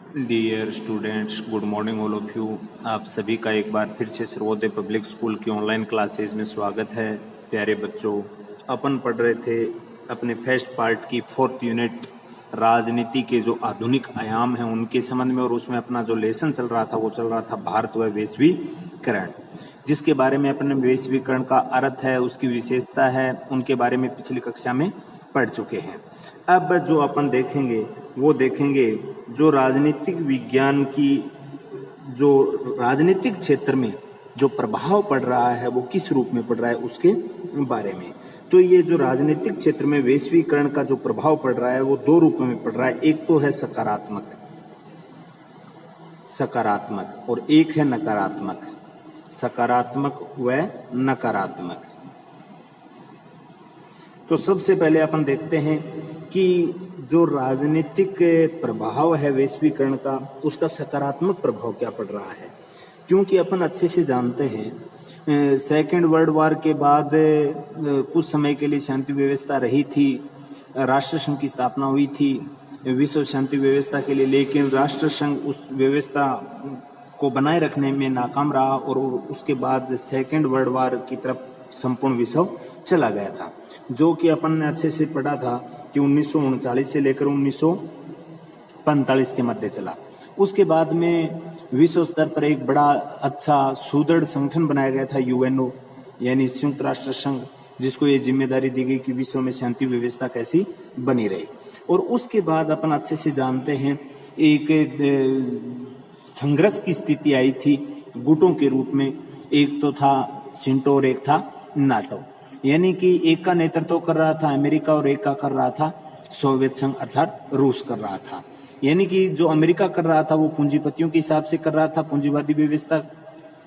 Dear students, good morning all of you. आप सभी का एक बार फिर से सर्वोदय पब्लिक स्कूल की ऑनलाइन क्लासेस में स्वागत है। प्यारे बच्चों, अपन पढ़ रहे थे अपने फर्स्ट पार्ट की 4th यूनिट राजनीति के जो आधुनिक आयाम हैं उनके संबंध में, और उसमें अपना जो लेसन चल रहा था वो चल रहा था भारत व वैश्वीकरण, जिसके बारे में अपने वैश्वीकरण का अर्थ है, उसकी विशेषता है, उनके बारे में पिछली कक्षा में पढ़ चुके हैं। अब जो अपन देखेंगे वो देखेंगे जो राजनीतिक विज्ञान की जो राजनीतिक क्षेत्र में जो प्रभाव पड़ रहा है वो किस रूप में पड़ रहा है उसके बारे में। तो ये जो राजनीतिक क्षेत्र में वैश्वीकरण का जो प्रभाव पड़ रहा है वो दो रूपों में पड़ रहा है। एक तो है सकारात्मक और एक है नकारात्मक। सकारात्मक व नकारात्मक। तो सबसे पहले अपन देखते हैं कि जो राजनीतिक प्रभाव है वैश्वीकरण का, उसका सकारात्मक प्रभाव क्या पड़ रहा है। क्योंकि अपन अच्छे से जानते हैं सेकेंड वर्ल्ड वॉर के बाद कुछ समय के लिए शांति व्यवस्था रही थी, राष्ट्र संघ की स्थापना हुई थी विश्व शांति व्यवस्था के लिए, लेकिन राष्ट्र संघ उस व्यवस्था को बनाए रखने में नाकाम रहा और उसके बाद सेकेंड वर्ल्ड वॉर की तरफ संपूर्ण विश्व चला गया था, जो कि अपन ने अच्छे से पढ़ा था कि 1939 से लेकर 1945 के मध्य चला। उसके बाद में विश्व स्तर पर एक बड़ा अच्छा सुदृढ़ संगठन बनाया गया था, यूएनओ यानी संयुक्त राष्ट्र संघ, जिसको ये जिम्मेदारी दी गई कि विश्व में शांति व्यवस्था कैसी बनी रहे। और उसके बाद अपन अच्छे से जानते हैं एक संघर्ष की स्थिति आई थी गुटों के रूप में। एक तो था सिंटो और एक था नाटो, यानी कि एक का नेतृत्व कर रहा था अमेरिका और एक का कर रहा था सोवियत संघ अर्थात रूस कर रहा था। यानी कि जो अमेरिका कर रहा था वो पूंजीपतियों के हिसाब से कर रहा था, पूंजीवादी व्यवस्था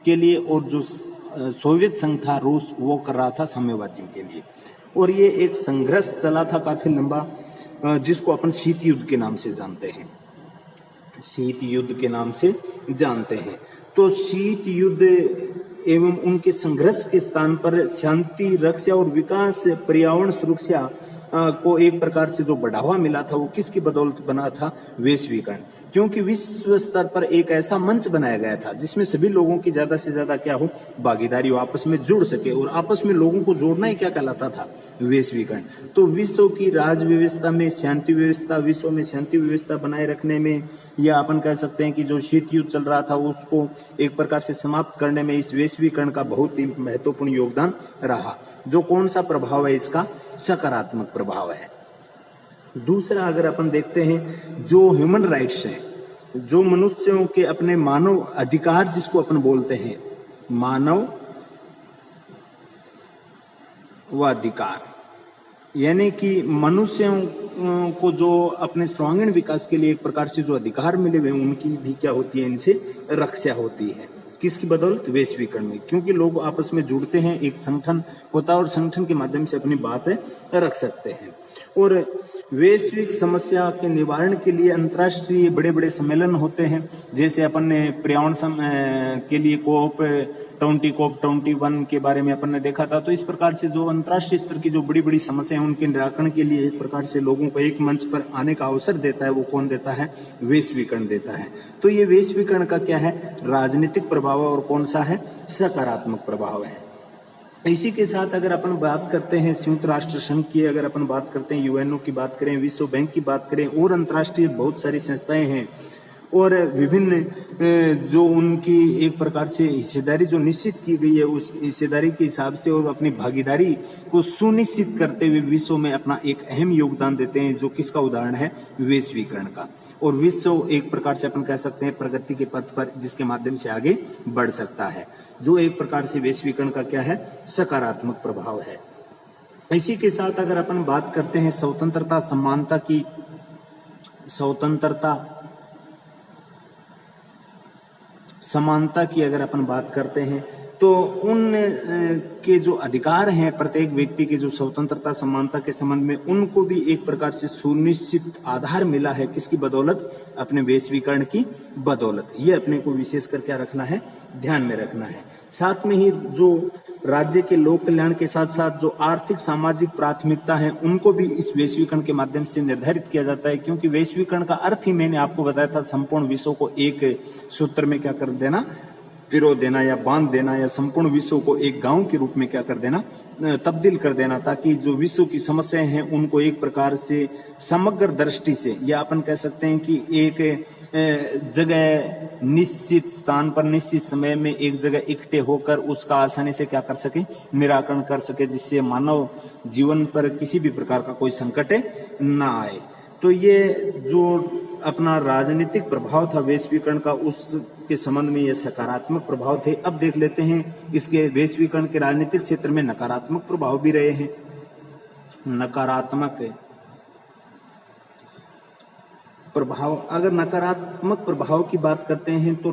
के लिए, और जो सोवियत संघ था रूस, वो कर रहा था साम्यवादियों के लिए। और ये एक संघर्ष चला था काफी लंबा, जिसको अपन शीत युद्ध के नाम से जानते हैं। शीत युद्ध के नाम से जानते हैं। तो शीत युद्ध एवं उनके संघर्ष के स्थान पर शांति, रक्षा और विकास, पर्यावरण सुरक्षा को एक प्रकार से जो बढ़ावा मिला था वो किसकी बदौलत बना था, वैश्वीकरण। क्योंकि विश्व स्तर पर एक ऐसा मंच बनाया गया था जिसमें सभी लोगों की ज्यादा से ज्यादा क्या हो, भागीदारी हो, आपस में जुड़ सके, और आपस में लोगों को जोड़ना ही क्या कहलाता था, वैश्वीकरण। तो विश्व की राज व्यवस्था में शांति व्यवस्था, विश्व में शांति व्यवस्था बनाए रखने में, या अपन कह सकते हैं कि जो शीत युद्ध चल रहा था उसको एक प्रकार से समाप्त करने में इस वैश्वीकरण का बहुत ही महत्वपूर्ण योगदान रहा। जो कौन सा प्रभाव है इसका, सकारात्मक प्रभाव है। दूसरा अगर अपन देखते हैं जो ह्यूमन राइट्स हैं, जो मनुष्यों के अपने मानव अधिकार जिसको अपन बोलते हैं, मानव व अधिकार, यानी कि मनुष्यों को जो अपने सर्वांगीण विकास के लिए एक प्रकार से जो अधिकार मिले हुए उनकी भी क्या होती है, इनसे रक्षा होती है। किसकी बदौलत, वैश्वीकरण में। क्योंकि लोग आपस में जुड़ते हैं, एक संगठन होता है और संगठन के माध्यम से अपनी बात रख सकते हैं। और वैश्विक समस्या के निवारण के लिए अंतर्राष्ट्रीय बड़े बड़े सम्मेलन होते हैं, जैसे अपन ने पर्यावरण के लिए COP 21 के बारे में अपन ने देखा था। तो इस प्रकार से जो अंतर्राष्ट्रीय स्तर की जो बड़ी बड़ी समस्या है उनके निराकरण के लिए एक प्रकार से लोगों को एक मंच पर आने का अवसर देता है, वो कौन देता है, वैश्वीकरण देता है। तो ये वैश्वीकरण का क्या है, राजनीतिक प्रभाव है, और कौन सा है, सकारात्मक प्रभाव है। इसी के साथ अगर अपन बात करते हैं संयुक्त राष्ट्र संघ की, अगर अपन बात करते हैं यूएनओ की बात करें, विश्व बैंक की बात करें, और अंतर्राष्ट्रीय बहुत सारी संस्थाएं हैं, और विभिन्न जो उनकी एक प्रकार से हिस्सेदारी जो निश्चित की गई है उस हिस्सेदारी के हिसाब से और अपनी भागीदारी को सुनिश्चित करते हुए विश्व में अपना एक अहम योगदान देते हैं, जो किसका उदाहरण है, वैश्वीकरण का। और विश्व एक प्रकार से अपन कह सकते हैं प्रगति के पथ पर, जिसके माध्यम से आगे बढ़ सकता है, जो एक प्रकार से वैश्वीकरण का क्या है, सकारात्मक प्रभाव है। इसी के साथ अगर अपन बात करते हैं स्वतंत्रता समानता की, स्वतंत्रता समानता की अगर अपन बात करते हैं तो उन के जो अधिकार हैं प्रत्येक व्यक्ति के, जो स्वतंत्रता समानता के संबंध में, उनको भी एक प्रकार से सुनिश्चित आधार मिला है, किसकी बदौलत, अपने वैश्वीकरण की बदौलत। ये अपने को विशेष कर क्या रखना है, ध्यान में रखना है। साथ में ही जो राज्य के लोक कल्याण के साथ साथ जो आर्थिक सामाजिक प्राथमिकता है उनको भी इस वैश्वीकरण के माध्यम से निर्धारित किया जाता है, क्योंकि वैश्वीकरण का अर्थ ही मैंने आपको बताया था संपूर्ण विश्व को एक सूत्र में क्या कर देना, पिरो देना या बांध देना, या संपूर्ण विश्व को एक गांव के रूप में क्या कर देना, तब्दील कर देना, ताकि जो विश्व की समस्याएं हैं उनको एक प्रकार से समग्र दृष्टि से, या अपन कह सकते हैं कि एक जगह निश्चित स्थान पर निश्चित समय में एक जगह इकट्ठे होकर उसका आसानी से क्या कर सके, निराकरण कर सके, जिससे मानव जीवन पर किसी भी प्रकार का कोई संकट ना आए। तो ये जो अपना राजनीतिक प्रभाव था वैश्वीकरण का, उसके संबंध में ये सकारात्मक प्रभाव थे। अब देख लेते हैं इसके वैश्वीकरण के राजनीतिक क्षेत्र में नकारात्मक प्रभाव भी रहे हैं। नकारात्मक प्रभाव, अगर नकारात्मक प्रभाव की बात करते हैं तो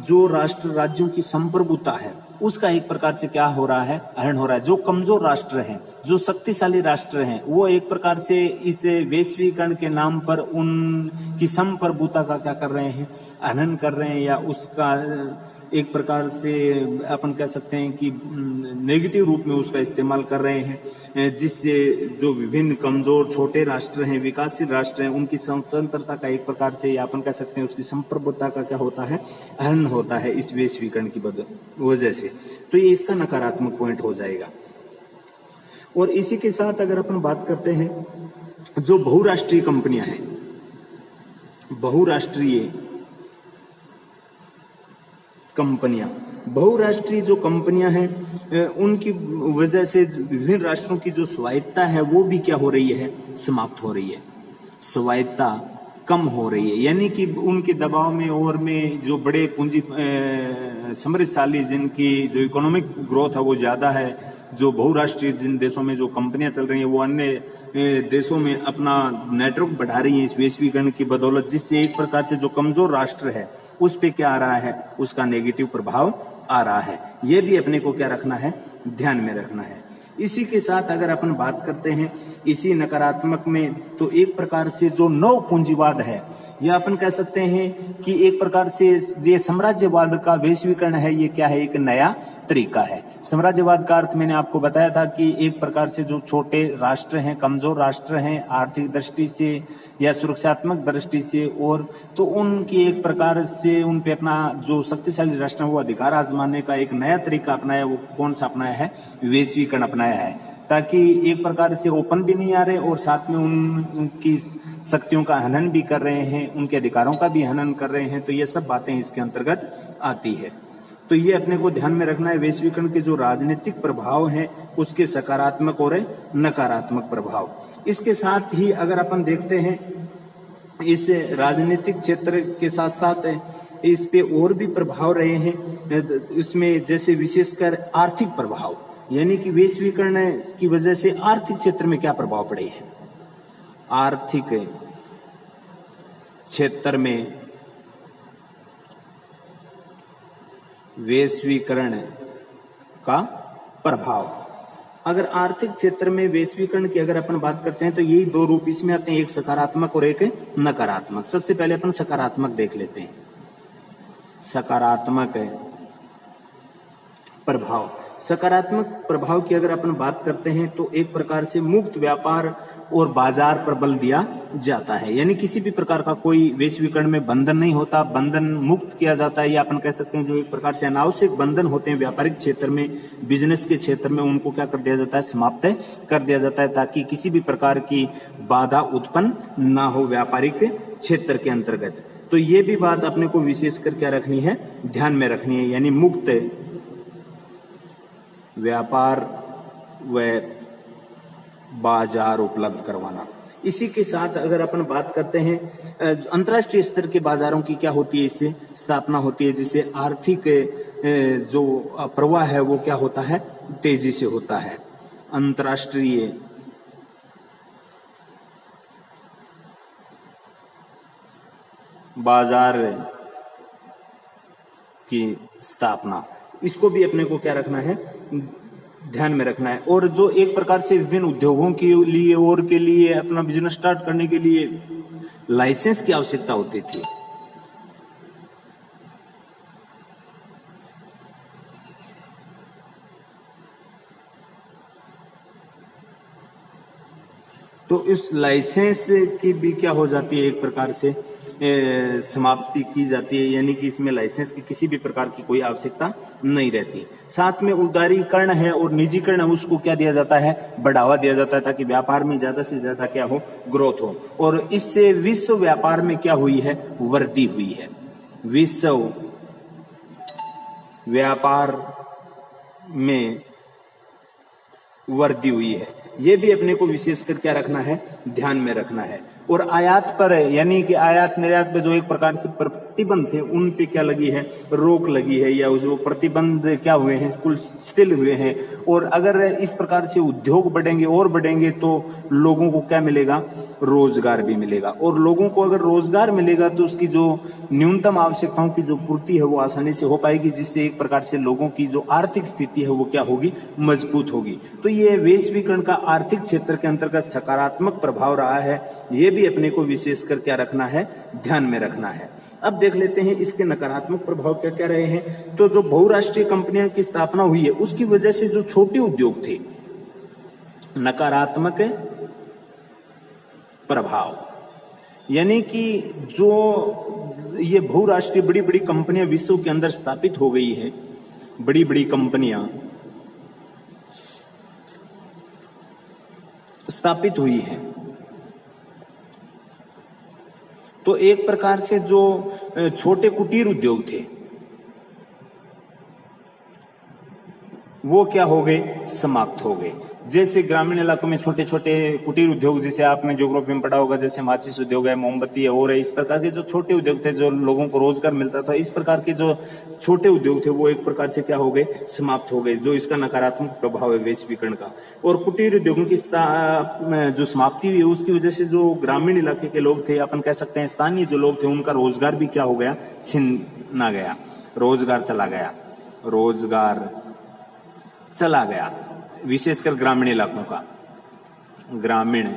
जो राष्ट्र राज्यों की संप्रभुता है उसका एक प्रकार से क्या हो रहा है, हरण हो रहा है। जो कमजोर राष्ट्र हैं, जो शक्तिशाली राष्ट्र हैं, वो एक प्रकार से इस वैश्वीकरण के नाम पर उनकी संप्रभुता का क्या कर रहे हैं, हनन कर रहे हैं, या उसका एक प्रकार से अपन कह सकते हैं कि नेगेटिव रूप में उसका इस्तेमाल कर रहे हैं, जिससे जो विभिन्न कमजोर छोटे राष्ट्र हैं, विकासशील राष्ट्र हैं, उनकी स्वतंत्रता का एक प्रकार से, या अपन कह सकते हैं उसकी संप्रभुता का क्या होता है, हनन होता है इस वैश्वीकरण की वजह से। तो ये इसका नकारात्मक पॉइंट हो जाएगा। और इसी के साथ अगर अपन बात करते हैं, जो बहुराष्ट्रीय कंपनियां हैं, बहुराष्ट्रीय जो कंपनियां हैं, उनकी वजह से विभिन्न राष्ट्रों की जो स्वायत्ता है वो भी क्या हो रही है, समाप्त हो रही है, स्वायत्ता कम हो रही है। यानी कि उनके दबाव में और में जो बड़े पूंजी समृद्धशाली, जिनकी जो इकोनॉमिक ग्रोथ है वो ज्यादा है, जो बहुराष्ट्रीय जिन देशों में जो कंपनियां चल रही हैं वो अन्य देशों में अपना नेटवर्क बढ़ा रही हैं इस वैश्वीकरण की बदौलत, जिससे एक प्रकार से जो कमजोर राष्ट्र है उस पे क्या आ रहा है, उसका नेगेटिव प्रभाव आ रहा है। ये भी अपने को क्या रखना है, ध्यान में रखना है। इसी के साथ अगर अपन बात करते हैं इसी नकारात्मक में, तो एक प्रकार से जो नव पूंजीवाद है, या अपन कह सकते हैं कि एक प्रकार से ये साम्राज्यवाद का वैश्वीकरण है, ये क्या है, एक नया तरीका है। साम्राज्यवाद का अर्थ मैंने आपको बताया था कि एक प्रकार से जो छोटे राष्ट्र हैं, कमजोर राष्ट्र हैं आर्थिक दृष्टि से या सुरक्षात्मक दृष्टि से, और तो उनकी एक प्रकार से उन पे अपना जो शक्तिशाली राष्ट्र है वो अधिकार आजमाने का एक नया तरीका अपनाया। वो कौन सा अपनाया है, वैश्वीकरण अपनाया है, ताकि एक प्रकार से ओपन भी नहीं आ रहे और साथ में उनकी शक्तियों का हनन भी कर रहे हैं, उनके अधिकारों का भी हनन कर रहे हैं। तो ये सब बातें इसके अंतर्गत आती है। तो ये अपने को ध्यान में रखना है, वैश्वीकरण के जो राजनीतिक प्रभाव हैं उसके सकारात्मक और नकारात्मक प्रभाव। इसके साथ ही अगर अपन देखते हैं इस राजनीतिक क्षेत्र के साथ साथ इस पे और भी प्रभाव रहे हैं, इसमें जैसे विशेषकर आर्थिक प्रभाव, यानी कि वैश्वीकरण की वजह से आर्थिक क्षेत्र में क्या प्रभाव पड़े हैं। आर्थिक क्षेत्र में वैश्वीकरण का प्रभाव, अगर आर्थिक क्षेत्र में वैश्वीकरण की अगर अपन बात करते हैं तो यही दो रूप इसमें आते हैं, एक सकारात्मक और एक नकारात्मक। सबसे पहले अपन सकारात्मक देख लेते हैं। सकारात्मक प्रभाव, सकारात्मक प्रभाव की अगर अपन बात करते हैं तो एक प्रकार से मुक्त व्यापार और बाजार पर बल दिया जाता है, यानी किसी भी प्रकार का कोई वैश्वीकरण में बंधन नहीं होता, बंधन मुक्त किया जाता है। या अपन कह सकते हैं जो एक प्रकार से अनावश्यक बंधन होते हैं व्यापारिक क्षेत्र में, बिजनेस के क्षेत्र में, उनको क्या कर दिया जाता है, समाप्त कर दिया जाता है, ताकि किसी भी प्रकार की बाधा उत्पन्न ना हो व्यापारिक क्षेत्र के अंतर्गत। तो ये भी बात अपने को विशेषकर क्या रखनी है, ध्यान में रखनी है, यानी मुक्त व्यापार व बाजार उपलब्ध करवाना। इसी के साथ अगर अपन बात करते हैं अंतर्राष्ट्रीय स्तर के बाजारों की क्या होती है, इससे स्थापना होती है, जिससे आर्थिक जो प्रवाह है वो क्या होता है, तेजी से होता है। अंतर्राष्ट्रीय बाजार की स्थापना, इसको भी अपने को क्या रखना है, ध्यान में रखना है। और जो एक प्रकार से विभिन्न उद्योगों के लिए और के लिए अपना बिजनेस स्टार्ट करने के लिए लाइसेंस की आवश्यकता होती थी, तो इस लाइसेंस की भी क्या हो जाती है, एक प्रकार से समाप्ति की जाती है, यानी कि इसमें लाइसेंस की किसी भी प्रकार की कोई आवश्यकता नहीं रहती। साथ में उदारीकरण है और निजीकरण है, उसको क्या दिया जाता है, बढ़ावा दिया जाता है, ताकि व्यापार में ज्यादा से ज्यादा क्या हो, ग्रोथ हो। और इससे विश्व व्यापार में क्या हुई है, वृद्धि हुई है। विश्व व्यापार में वृद्धि हुई है, ये भी अपने को विशेषकर क्या रखना है, ध्यान में रखना है। और आयात पर, यानी कि आयात निर्यात पे जो एक प्रकार से प्रतिबंध थे, उन पे क्या लगी है, रोक लगी है, या जो प्रतिबंध क्या हुए हैं, कुल शिथिल हुए हैं। और अगर इस प्रकार से उद्योग बढ़ेंगे और बढ़ेंगे तो लोगों को क्या मिलेगा, रोजगार भी मिलेगा। और लोगों को अगर रोजगार मिलेगा तो उसकी जो न्यूनतम आवश्यकताओं की जो पूर्ति है वो आसानी से हो पाएगी, जिससे एक प्रकार से लोगों की जो आर्थिक स्थिति है वो क्या होगी, मजबूत होगी। तो ये वैश्वीकरण का आर्थिक क्षेत्र के अंतर्गत सकारात्मक प्रभाव रहा है, ये भी अपने को विशेषकर क्या रखना है, ध्यान में रखना है। अब देख लेते हैं इसके नकारात्मक प्रभाव क्या क्या रहे हैं। तो जो बहुराष्ट्रीय कंपनियों की स्थापना हुई है उसकी वजह से जो छोटे उद्योग थे, नकारात्मक प्रभाव, यानी कि जो ये बहुराष्ट्रीय बड़ी बड़ी कंपनियां विश्व के अंदर स्थापित हो गई हैं, बड़ी बड़ी कंपनियां स्थापित हुई हैं, तो एक प्रकार से जो छोटे कुटीर उद्योग थे वो क्या हो गए, समाप्त हो गए। जैसे ग्रामीण इलाकों में छोटे छोटे कुटीर उद्योग, जैसे आपने ज्योग्राफी में पढ़ा होगा, जैसे माचिस उद्योग है, मोमबत्ती है, और इस प्रकार के जो छोटे उद्योग थे जो लोगों को रोजगार मिलता था, इस प्रकार के जो छोटे उद्योग थे वो एक प्रकार से क्या हो गए, समाप्त हो गए, जो इसका नकारात्मक प्रभाव है वैश्वीकरण का। और कुटीर उद्योगों की जो समाप्ति हुई उसकी वजह से जो ग्रामीण इलाके के लोग थे, अपन कह सकते हैं स्थानीय जो लोग थे, उनका रोजगार भी क्या हो गया, छिना गया, रोजगार चला गया, रोजगार चला गया, विशेषकर ग्रामीण इलाकों का, ग्रामीण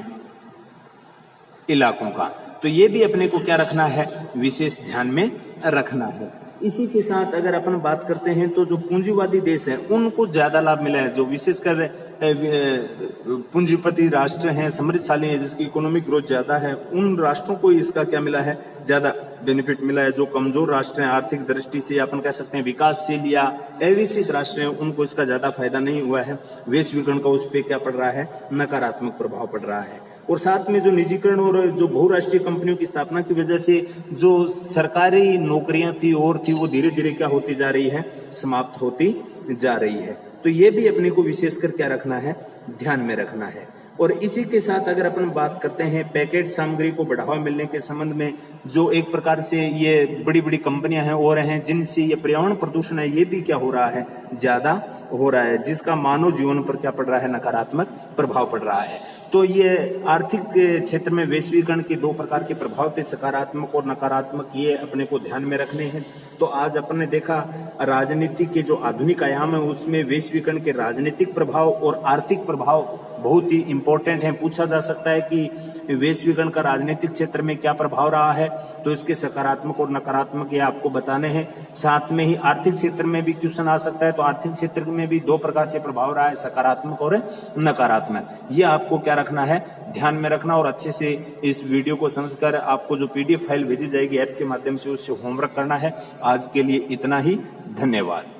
इलाकों का। तो ये भी अपने को क्या रखना है, विशेष ध्यान में रखना है। इसी के साथ अगर अपन बात करते हैं तो जो पूंजीवादी देश है उनको ज्यादा लाभ मिला है, जो विशेषकर पूंजीपति राष्ट्र हैं, समृद्धशाली हैं, जिसकी इकोनॉमिक ग्रोथ ज्यादा है, उन राष्ट्रों को इसका क्या मिला है, ज्यादा बेनिफिट मिला है। जो कमजोर राष्ट्र हैं आर्थिक दृष्टि से, अपन कह सकते हैं विकासशील या अविकसित राष्ट्र हैं, उनको इसका ज्यादा फायदा नहीं हुआ है। वैश्वीकरण का उस पर क्या पड़ रहा है, नकारात्मक प्रभाव पड़ रहा है। और साथ में जो निजीकरण और जो बहुराष्ट्रीय कंपनियों की स्थापना की वजह से जो सरकारी नौकरियां थी और थी वो धीरे धीरे क्या होती जा रही है, समाप्त होती जा रही है। तो ये भी अपने को विशेषकर क्या रखना है, ध्यान में रखना है। और इसी के साथ अगर अपन बात करते हैं पैकेट सामग्री को बढ़ावा मिलने के संबंध में, जो एक प्रकार से ये बड़ी बड़ी कंपनियां हैं और हैं जिनसे ये पर्यावरण प्रदूषण है ये भी क्या हो रहा है, ज्यादा हो रहा है, जिसका मानव जीवन पर क्या पड़ रहा है, नकारात्मक प्रभाव पड़ रहा है। तो ये आर्थिक क्षेत्र में वैश्वीकरण के दो प्रकार के प्रभाव थे, सकारात्मक और नकारात्मक, ये अपने को ध्यान में रखने हैं। तो आज अपन ने देखा राजनीति के जो आधुनिक आयाम है उसमें वैश्वीकरण के राजनीतिक प्रभाव और आर्थिक प्रभाव बहुत ही इंपॉर्टेंट है। पूछा जा सकता है कि वैश्वीकरण का राजनीतिक क्षेत्र में क्या प्रभाव रहा है, तो इसके सकारात्मक और नकारात्मक ये आपको बताने हैं। साथ में ही आर्थिक क्षेत्र में भी क्वेश्चन आ सकता है, तो आर्थिक क्षेत्र में भी दो प्रकार से प्रभाव रहा है, सकारात्मक और नकारात्मक। ये आपको क्या रखना है, ध्यान में रखना, और अच्छे से इस वीडियो को समझकर आपको जो PDF फाइल भेजी जाएगी ऐप के माध्यम से उससे होमवर्क करना है। आज के लिए इतना ही, धन्यवाद।